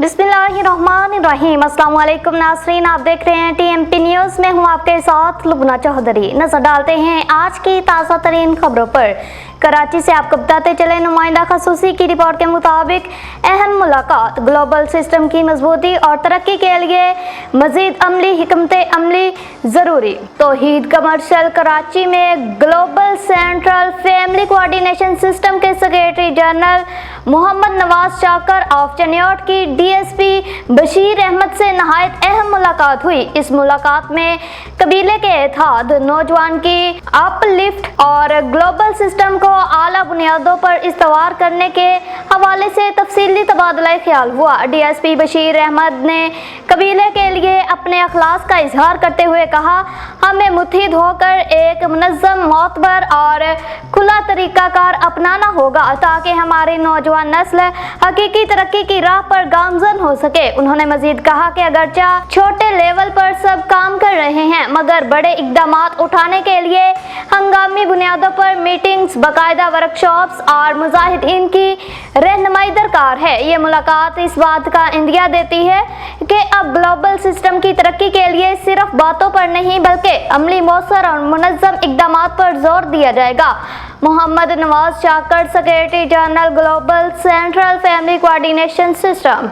बिस्मिल्लाहिर्रहमानिर्रहीम। अस्सलाम वालेकुम नाज़रीन, आप देख रहे हैं टीएमपी न्यूज़ में हूँ आपके साथ लुबना चौधरी। नजर डालते हैं आज की ताज़ा तरीन खबरों पर। कराची से आपको बताते चले, नुमाइंदा खसूसी की रिपोर्ट के मुताबिक अहम मुलाकात, ग्लोबल सिस्टम की मजबूती और तरक्की के लिए मजीद अमली हिकमत अमली ज़रूरी। तौहीद कमर्शियल कराची में global central family coordination system के secretary general Mohammad Nawaz Shakir of Chiniot की डीएसपी बशीर अहमद से नहायत अहम मुलाकात हुई। इस मुलाकात में कबीले के इत्तेहाद, नौजवान की अपलिफ्ट और ग्लोबल सिस्टम को आला बुनियादों पर इस्तवार करने के हवाले से तफसीली तबादला ख्याल हुआ। डीएसपी बशीर अहमद ने कबीले के लिए अपने अखलास का इजहार करते हुए कहा, हमें मुत्हिद होकर एक मुनज़्ज़म, मोतबर और खुला तरीक़ाकार अपनाना होगा ताकि हमारी नौजवान नस्ल हकीकी तरक्की की राह पर गामजन हो सके। उन्होंने मजीद कहा कि अगरचा छोटे लेवल पर सब काम कर रहे हैं, मगर बड़े इक़दामात उठाने के लिए हंगामी बुनियादों पर मीटिंग्स, बाकायदा वर्कशॉप्स और मुजाहिदीन की रहनुमाई दरकार है। ये मुलाकात इस बात का इंदिया देती है कि अब ग्लोबल सिस्टम की तरक्की के लिए सिर्फ बातों पर नहीं बल्कि अमली, मौसर और मुनज़्ज़म इक़दामात पर जोर दिया जाएगा। Mohammad Nawaz Shakir, secretary general, global central family coordination system.